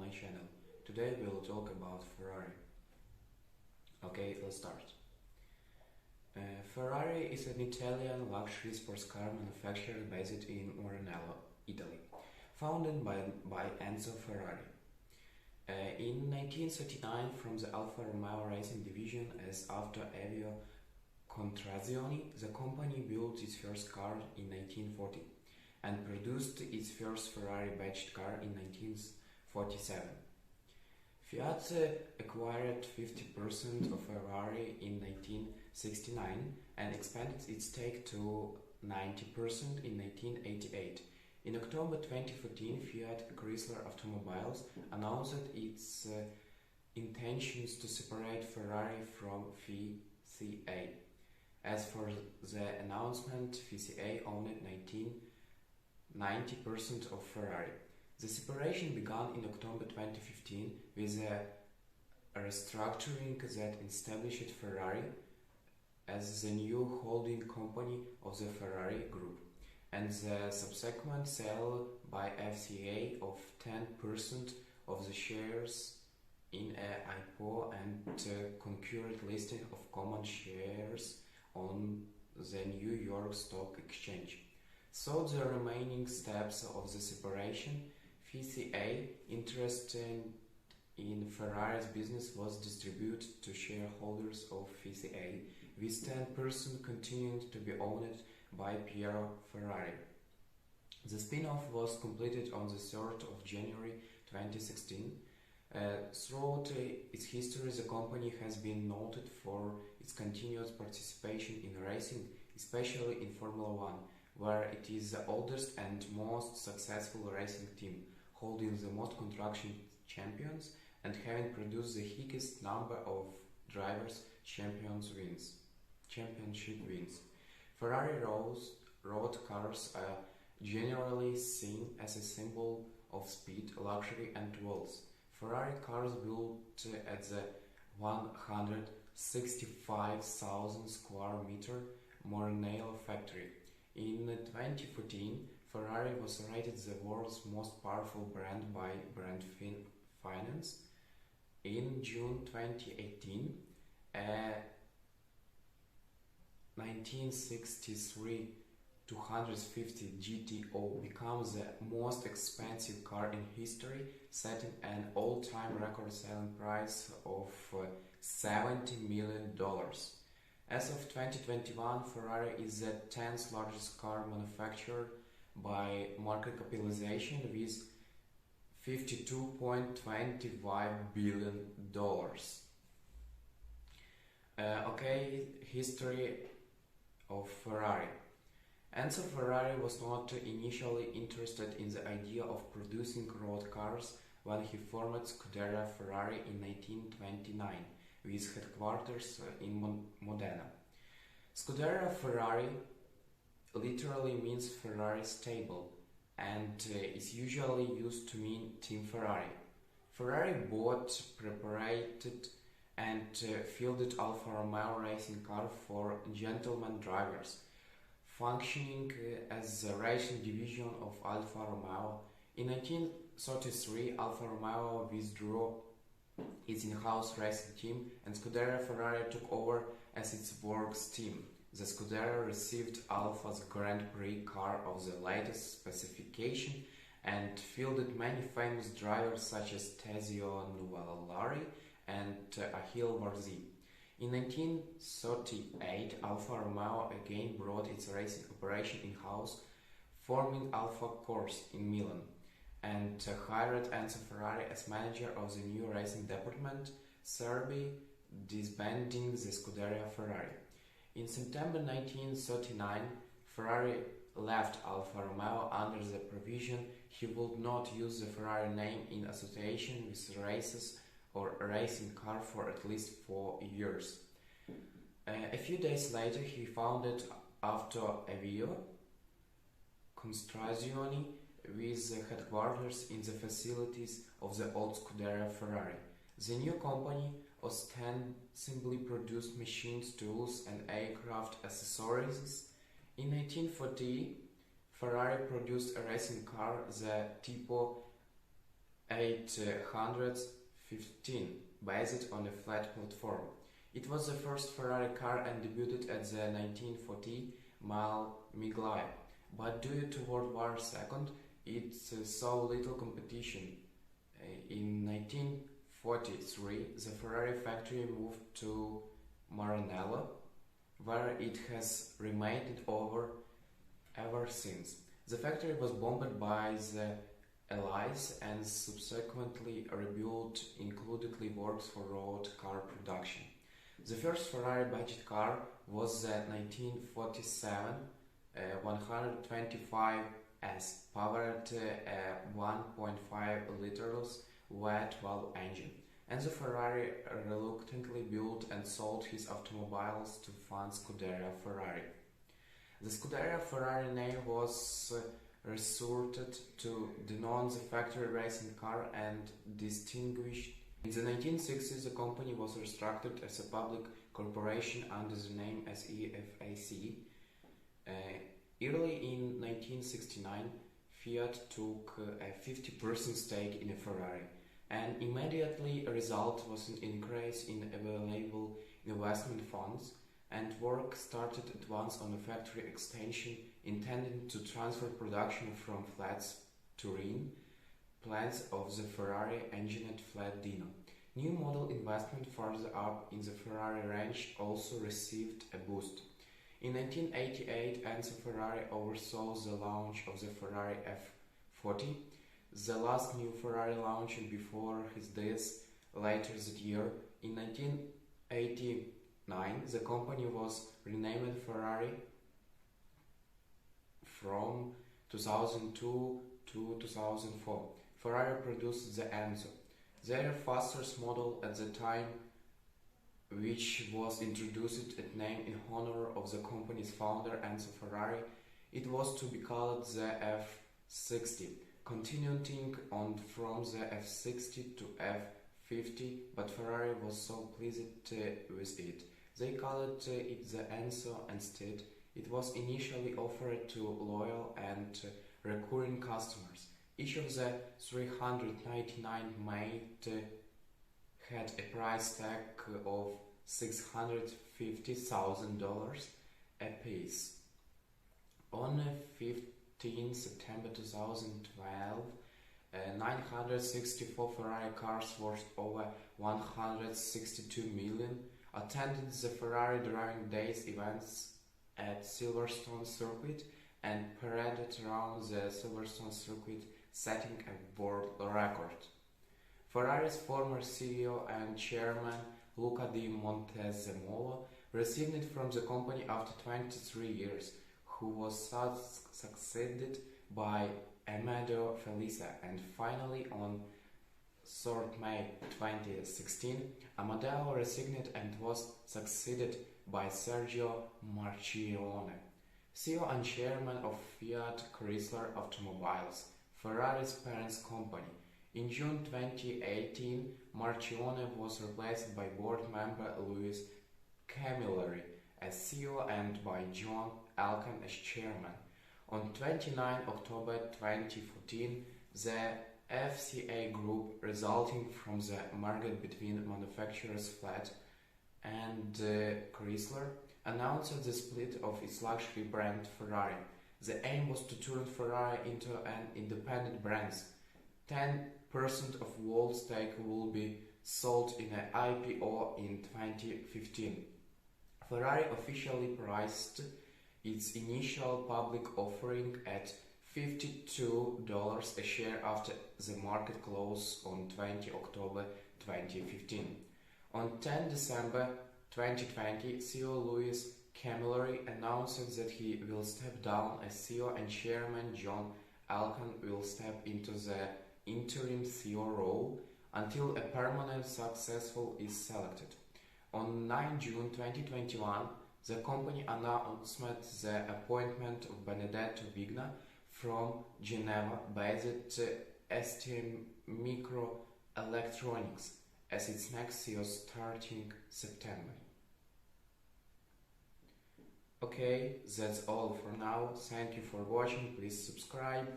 my channel. Today we'll talk about Ferrari. Okay, let's start. Ferrari is an Italian luxury sports car manufacturer based in Maranello, Italy, founded by Enzo Ferrari. In 1939, from the Alfa Romeo Racing division as after Avio Contrazioni, the company built its first car in 1940 and produced its first Ferrari badged car in 1947. Fiat acquired 50% of Ferrari in 1969 and expanded its stake to 90% in 1988. In October 2014, Fiat Chrysler Automobiles announced its intentions to separate Ferrari from FCA. As for the announcement, FCA owned 90% of Ferrari. The separation began in October 2015 with a restructuring that established Ferrari as the new holding company of the Ferrari Group, and the subsequent sale by FCA of 10% of the shares in a IPO and concurrent listing of common shares on the New York Stock Exchange. So the remaining steps of the separation, FCA, interested in Ferrari's business, was distributed to shareholders of FCA, with 10% continuing to be owned by Piero Ferrari. The spin-off was completed on the 3rd of January 2016. Throughout its history, the company has been noted for its continuous participation in racing, especially in Formula One, where it is the oldest and most successful racing team, holding the most construction champions and having produced the highest number of drivers' championship wins. Ferrari road cars are generally seen as a symbol of speed, luxury and wealth. Ferrari cars built at the 165,000 square meter Maranello factory. In 2014, Ferrari was rated the world's most powerful brand by Brand Finance. In June 2018, a 1963 250 GTO becomes the most expensive car in history, setting an all-time record selling price of $70 million. As of 2021, Ferrari is the 10th largest car manufacturer by market capitalization with $52.25 billion. History of Ferrari. Enzo Ferrari was not initially interested in the idea of producing road cars when he formed Scuderia Ferrari in 1929, with headquarters in Modena. Scuderia Ferrari literally means Ferrari stable and is usually used to mean Team Ferrari. Ferrari bought, prepared and fielded Alfa Romeo racing car for gentleman drivers, functioning as the racing division of Alfa Romeo. In 1933, Alfa Romeo withdrew its in-house racing team and Scuderia Ferrari took over as its works team. The Scuderia received Alfa's Grand Prix car of the latest specification and fielded many famous drivers such as Tezio Nuvolari and Achille Varzi. In 1938, Alfa Romeo again brought its racing operation in-house, forming Alfa Corse in Milan, and hired Enzo Ferrari as manager of the new racing department, thereby disbanding the Scuderia Ferrari. In September 1939, Ferrari left Alfa Romeo under the provision he would not use the Ferrari name in association with races or a racing car for at least 4 years. A few days later, he founded Avio Contrazioni with the headquarters in the facilities of the old Scuderia Ferrari. The new company ostensibly produced machines, tools and aircraft accessories. In 1940, Ferrari produced a racing car, the Tipo 815, based on a flat platform. It was the first Ferrari car and debuted at the 1940 Mile Miglia, but due to World War II, it saw little competition. In 1943, the Ferrari factory moved to Maranello, where it has remained ever since. The factory was bombed by the Allies and subsequently rebuilt, including works for road car production. The first Ferrari budget car was the 1947 125S, powered a 1.5 liters V12 engine, and the Ferrari reluctantly built and sold his automobiles to fund Scuderia Ferrari. The Scuderia Ferrari name was resorted to denote the factory racing car and distinguished. In the 1960s, the company was restructured as a public corporation under the name SEFAC. Early in 1969, Fiat took a 50% stake in a Ferrari, and immediately a result was an increase in available investment funds, and work started at once on a factory extension intended to transfer production from Flats Turin plants of the Ferrari engined flat Dino. New model investment further up in the Ferrari range also received a boost. In 1988, Enzo Ferrari oversaw the launch of the Ferrari F40, the last new Ferrari launched before his death later that year. In 1989, the company was renamed Ferrari from 2002 to 2004. Ferrari produced the Enzo, their fastest model at the time, which was introduced at name in honor of the company's founder Enzo Ferrari. It was to be called the F60, continuing on from the F60 to F50, but Ferrari was so pleased with it. They called it the Enzo instead. It was initially offered to loyal and recurring customers. Each of the 399 made had a price tag of $650,000 apiece. On 15 September 2012, 964 Ferrari cars worth over 162 million attended the Ferrari Driving Days events at Silverstone Circuit and paraded around the Silverstone Circuit, setting a world record. Ferrari's former CEO and chairman Luca di Montezemolo resigned it from the company after 23 years, who was succeeded by Amedeo Felisa, and finally on 3rd May 2016, Amedeo resigned and was succeeded by Sergio Marchionne, CEO and chairman of Fiat Chrysler Automobiles, Ferrari's parent company. In June 2018, Marchionne was replaced by board member Luis Camilleri as CEO and by John Elkann as chairman. On 29 October 2014, the FCA Group, resulting from the merger between manufacturers Fiat and Chrysler, announced the split of its luxury brand Ferrari. The aim was to turn Ferrari into an independent brand. 10% of Wall stake will be sold in an IPO in 2015. Ferrari officially priced its initial public offering at $52 a share after the market close on 20 October 2015. On 10 December 2020, CEO Luis Camilleri announced that he will step down as CEO and chairman John Elkann will step into the interim CEO role until a permanent successor is selected. On 9 June 2021, the company announced the appointment of Benedetto Vigna from Geneva-based ST Microelectronics as its next CEO starting September. Okay, that's all for now. Thank you for watching. Please subscribe,